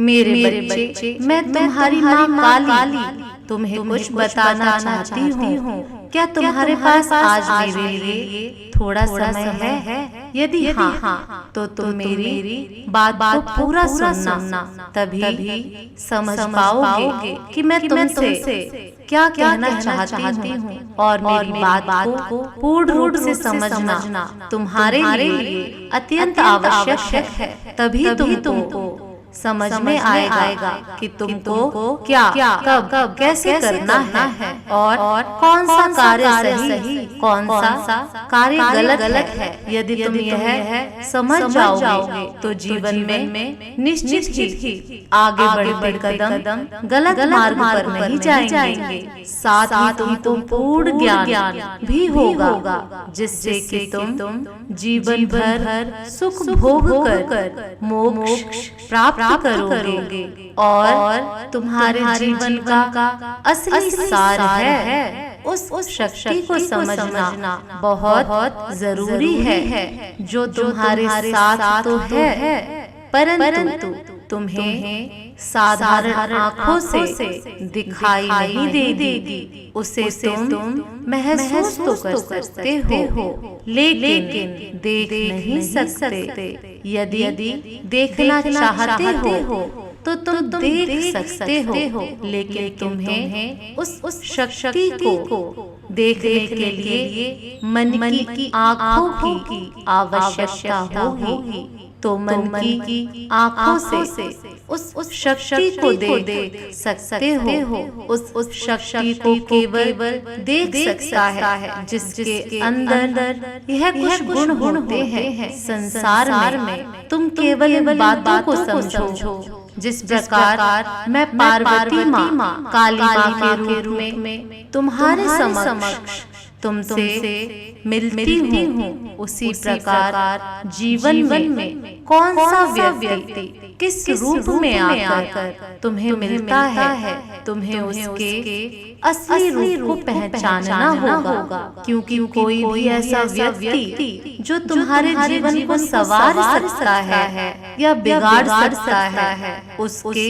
मेरे बच्चे, मैं तुम्हारी माँ काली तुम्हें कुछ बताना चाहती हूँ। क्या तुम्हारे पास आज मेरे लिए थोड़ा समय है? यदि हाँ तो तुम मेरी बात को पूरा सुनना, तभी समझ पाओगे कि मैं तुमसे क्या कहना चाहती हूँ। और मेरी बात को पूर्ण रूप से समझना तुम्हारे लिए अत्यंत आवश्यक है। तभी तुमको समझ में आएगा कि तुमको क्या कब कैसे करना है और कौन सा कार्य सही कौन सा कार्य गलत है। यदि तुम यह समझ जाओगे तो जीवन में निश्चित ही आगे बढ़ते कदम गलत मार्ग पर नहीं जाएंगे। साथ ही तुमको पूर्ण ज्ञान भी होगा, जिससे कि तुम जीवन भर सुख भोग कर मोक्ष प्राप्त करोगे। और तुम्हारे जीवन का असली सार है उस शक्ति को समझना बहुत जरूरी है, जो तुम्हारे साथ तो है, परंतु तुम्हें साधारण आँखों से दिखाई नहीं देगी। उसे तुम महसूस तो कर सकते हो, लेकिन देख नहीं सकते। यदि देखना चाहते हो तो तुम देख सकते हो, लेकिन तुम्हें उस शक्ति को देखने के लिए मन की आँखों की आवश्यकता होगी। तो मन की आँखों से उस शक्ति को देख सकते हो। उस शक्ति को केवल देख सकता है जिसके अंदर यह कुछ गुण होते हैं। संसार में तुम केवल बातों को समझो। जिस प्रकार मैं पार्वती माँ काली माँ के रूप में तुम्हारे समक्ष तुमसे मिलती हूँ, उसी प्रकार जीवन में कौन सा व्यक्ति किस रूप में आकर तुम्हें मिलता है, तुम्हें उसके असली रूप को पहचानना होगा। क्योंकि कोई भी ऐसा व्यक्ति जो तुम्हारे जीवन को संवार सकता है या बिगाड़ सकता है, उसके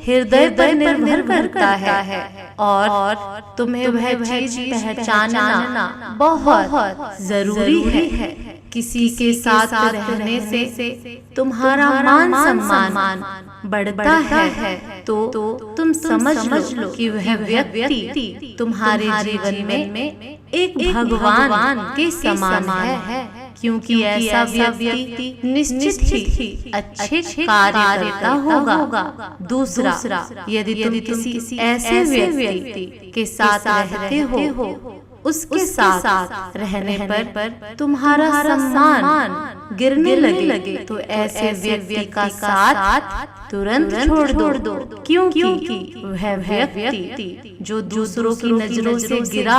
हृदय पर निर्भर करता है। और तुम्हें वह चीज पहचानना बहुत जरूरी है। किसी के साथ रहने से तुम्हारा मान सम्मान बढ़ता है तो तुम समझ लो कि वह व्यक्ति तुम्हारे जीवन में एक भगवान के समान है। क्योंकि ऐसा व्यक्ति निश्चित ही अच्छे कार्य करता होगा। दूसरा, यदि तुम किसी ऐसे व्यक्ति के साथ रहते हो, उसके साथ रहने पर तुम्हारा सम्मान गिरने लगे तो ऐसे व्यक्ति का साथ तुरंत छोड़ दो। क्योंकि वह व्यक्ति जो दूसरों की नजरों से गिरा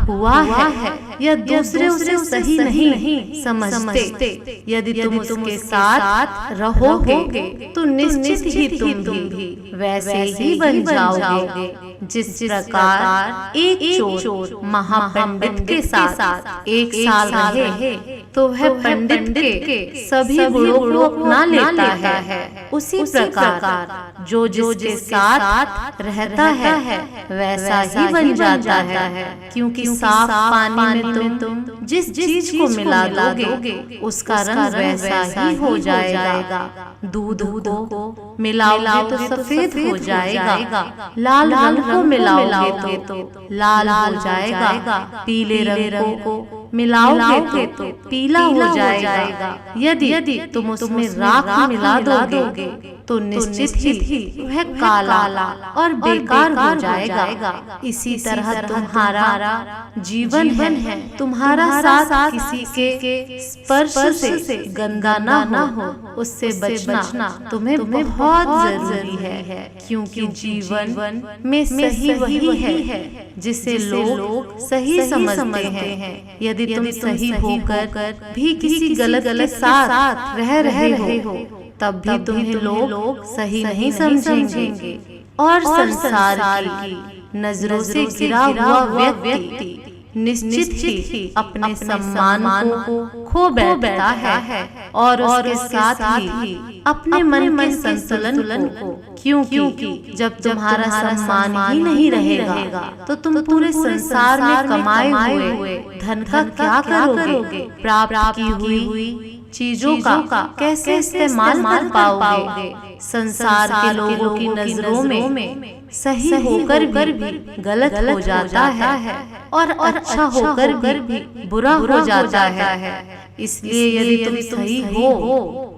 हुआ है या दूसरे उसे सही नहीं समझते, यदि तुम उसके साथ रहोगे तो निश्चित ही तुम भी वैसे ही बन जाओगे। जिस प्रकार एक चोर महापंडित के साथ एक साल रहे तो वह पंडित के सभी गुणों को अपना लेता है, उसी प्रकार जो जिसके साथ रहता है वैसा ही बन जाता है। क्योंकि साफ पानी में तुम जिस चीज को मिला दोगे उसका रंग वैसा ही हो जाएगा। दूध को मिलाओगे तो सफेद हो जाएगा, लाल रंग को मिलाओगे तो लाल हो जाएगा, पीले रंग को मिलाओगे तो पीला हो जाएगा। यदि तुम उसमें राख मिला दोगे तो निश्चित ही वह काला और बेकार हो जाएगा। इसी तरह तुम्हारा जीवन है, तुम्हारा साथ किसी के स्पर्श से गंदा ना हो, उससे बचना तुम्हें बहुत जरूरी है। क्योंकि जीवन में सही वही है जिसे लोग सही समझते हैं। यदि तुम सही होकर भी किसी गलत के साथ रह रहे हो तब भी तुम्हें लोग सही नहीं समझेंगे और संसार की नजरों से गिरा हुआ व्यक्ति निश्चित ही अपने सम्मान को खो बैठता है और उसके साथ ही अपने मन के संतुलन को, क्योंकि जब तुम्हारा सम्मान ही नहीं रहेगा तो तुम पूरे संसार में कमाए हुए धन का क्या करोगे? प्राप्त की हुई चीजों का कैसे इस्तेमाल कर पाओगे? संसार के लोगों की नजरों में सही होकर भी गलत हो जाता है और अच्छा होकर भी बुरा हो जाता है। इसलिए यदि तुम सही हो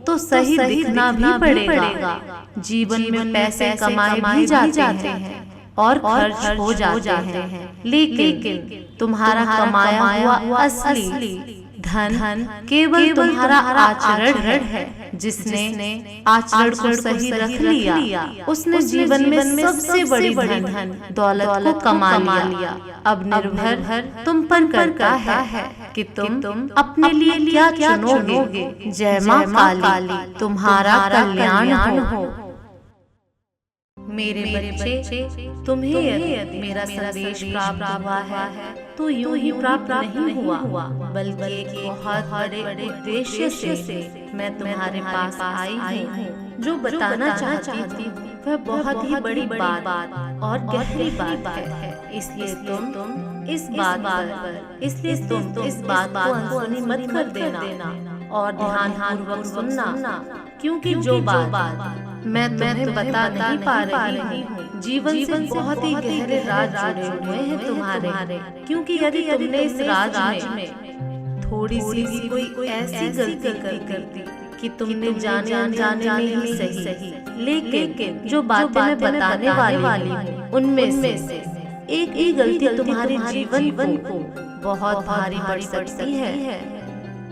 तो सही दिखना भी पड़ेगा। जीवन में पैसे कमाए भी जाते हैं और खर्च हो जाते हैं, लेकिन तुम्हारा कमाया हुआ असली धन केवल तुम्हारा आचरण है। जिसने आचरण को सही रख लिया उसने जीवन में सबसे बड़ी धन दौलत को कमा लिया। अब निर्भर तुम पर करता है कि तुम अपने लिए क्या चुनोगे। जय मां काली, तुम्हारा कल्याण हो। मेरे बच्चे, तुम्हें यदि मेरा संदेश प्राप्त हुआ है तो यूं ही प्राप्त नहीं हुआ, बल्कि एक बहुत बड़े उद्देश्य से मैं तुम्हारे पास आई हूँ। जो बताना चाहती हूँ वह बहुत ही बड़ी बात और गहरी बात है। इसलिए तुम इस बात को अनसुनी मत कर देना और ध्यानपूर्वक सुनना, क्योंकि जो बात मैं तुम्हें बता नहीं पा रही हूँ जीवन से बहुत ही गहरे राज जुड़े हुए हैं तुम्हारे। क्योंकि यदि तुमने इस राज में थोड़ी सी भी कोई ऐसी गलती कर दी कि तुमने जाने अनजाने में ही सही, लेकिन जो बातें मैं बताने वाली हूँ उनमें से एक ही गलती तुम्हारे जीवन को बहुत भारी पड़ सकती है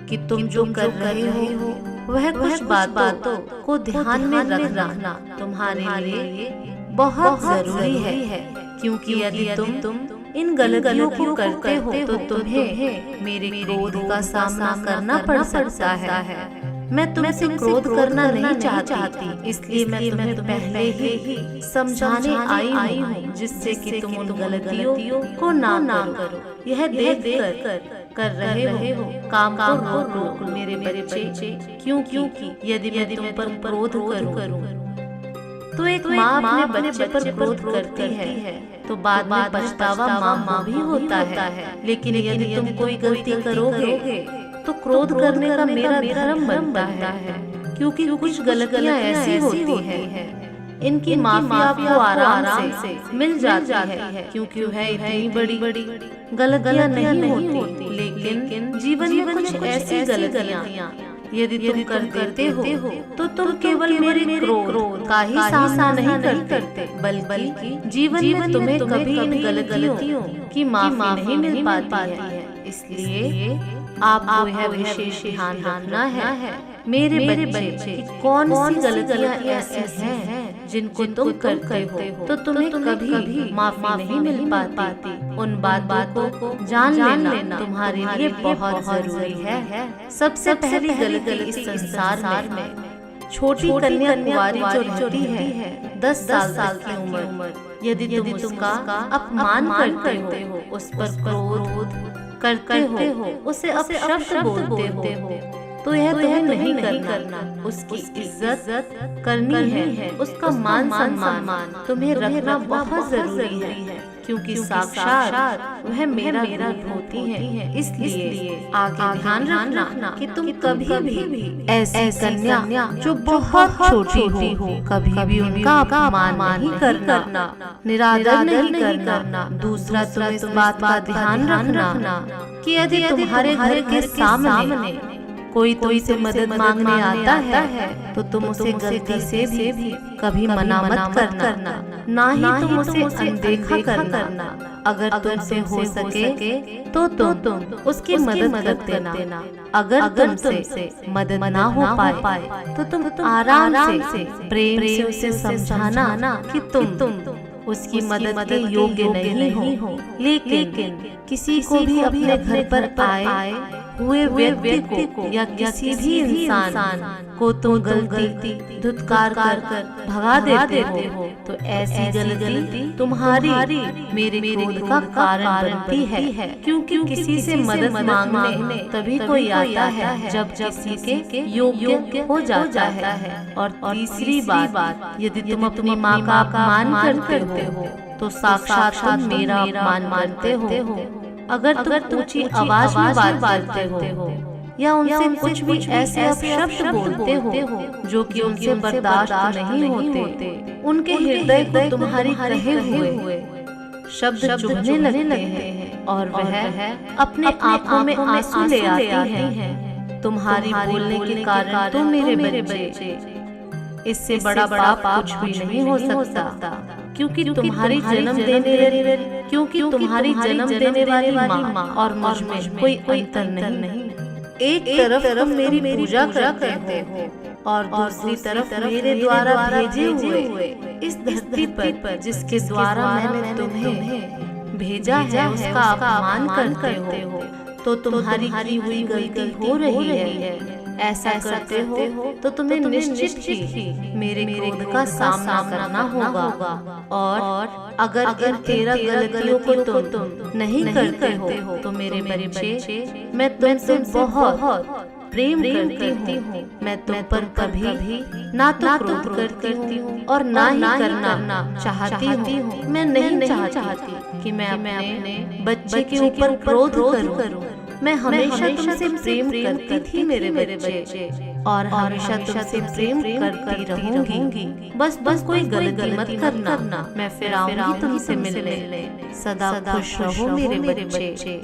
कि तुम जो कर रहे हो वह कुछ बातों को ध्यान में रखना तुम्हारे लिए बहुत जरूरी है। क्योंकि यदि तुम इन गलतियों को करते हो तो तुम्हें मेरे क्रोध का सामना करना पड़ सकता है। मैं तुमसे क्रोध करना नहीं चाहती, इसलिए मैं तुम्हें पहले ही समझाने आई हूँ, जिससे कि तुम उन गलतियों को ना करो। यह देख कर रहे हो काम को रोक मेरे बच्चे, क्योंकि यदि मैं तुम पर क्रोध करूं तो एक माँ अपने बच्चे पर क्रोध करती है तो बाद में पछतावा माँ भी होता है। लेकिन यदि तुम कोई गलती करोगे तो क्रोध करने का मेरा धर्म बनता है, क्योंकि कुछ गलतियाँ ऐसी होती हैं इनकी माफी आपको आराम से मिल जाती है, क्योंकि वह इतनी बड़ी गलतियाँ नहीं होती। लेकिन जीवन में कुछ ऐसी गलतियाँ यदि तुम कर देते हो तो तुम केवल मेरे क्रोध का ही सामना नहीं करते, बल्कि जीवन में तुम्हें कभी इन गलतियों की माफी नहीं मिल पाती है। इसलिए आपको यह विशेष ध्यान रखना है मेरे बच्चे, कौन सी गलतियाँ ऐसी हैं जिनको तुम करते हो तो तुम्हें कभी माफी नहीं मिल पाती। उन बातों को जान लेना तुम्हारे लिए बहुत जरूरी है। सबसे पहली गलती इस संसार में छोटी कन्या कुंवारी जो रहती है 10 साल की उम्र, यदि तुम उसका अपमान करते हो, उस पर क्रोध करते हो, उसे अपशब्द बोलते हो, तो यह तुम्हें नहीं करना। उसकी इज्जत करनी है, उसका मान सम्मान तुम्हें रखना बहुत जरूरी है, क्योंकि साक्षात वह मेरा रूप होती है। इसलिए आगे ध्यान रखना कि तुम कभी भी ऐसी कन्या जो बहुत छोटी हो कभी भी उनका अपमान नहीं करना, निरादर नहीं करना। दूसरा, तुम इस बात का ध्यान रखना कि यदि तुम्हारे घर के सामने कोई तुमसे मदद मांगने आता है तो तुम उसे गलती से भी कभी मना मत करना, ना ही तुम उसे अनदेखा करना। अगर तुमसे हो सके तो तुम उसकी मदद कर देना। अगर तुमसे मदद ना हो पाए तो तुम आराम से प्रेम से उसे समझाना कि तुम उसकी मदद के योग्य नहीं हो। लेकिन किसी को भी अपने घर पर आए हुए व्यक्ति को या किसी भी इंसान को तुम गलती धुतकार कर भगा देते हो तो ऐसी गलती तुम्हारी मेरे क्रोध का कारण बनती है। क्योंकि किसी से मदद मांगने तभी कोई आता है जब किसी के योग्य हो जाता है। और तीसरी बात, यदि तुम अपनी माँ का अपमान करते हो तो साक्षात तुम मेरा अपमान मानते हो। अगर तुम ऊंची आवाज में बात करते हो या उनसे कुछ भी ऐसे अपशब्द बोलते हो जो कि उनसे बर्दाश्त नहीं होते, उनके हृदय को तुम्हारी कहे हुए शब्द चुभने लगते हैं और वह अपने आंखों में आंसू ले आती हैं। तुम्हारी बोलने के कारण तो मेरे बच्चे, इससे बड़ा पाप कुछ भी नहीं हो सकता। क्योंकि तुम्हारी जन्म देने वाली माँ और मुझ में कोई अंतर नहीं। एक तरफ तुम मेरी पूजा करते हो और दूसरी तरफ मेरे द्वारा भेजे हुए इस धरती पर जिसके द्वारा मैंने तुम्हें भेजा है उसका अपमान करते हो। तो तुम्हारी की हुई गलती हो रही है। ऐसा करते हो तो तुम्हें निश्चित ही मेरे क्रोध का सामना करना होगा। और अगर इन 13 गलतियों को तुम नहीं करते हो तो मेरे बच्चे, मैं तुमसे बहुत प्रेम करती हूँ। मैं तुम पर कभी ना तो क्रोध करती हूँ और ना ही करना चाहती हूँ। मैं नहीं चाहती कि मैं अपने बच्चे के ऊपर क्रोध करूँ। मैं हमेशा तुमसे प्रेम करती थी मेरे बच्चे, और हमेशा तुमसे प्रेम करती रहूंगी। बस कोई गलती मत करना। मैं फिर आऊंगी तुमसे मिलने। सदा खुश रहो मेरे बच्चे।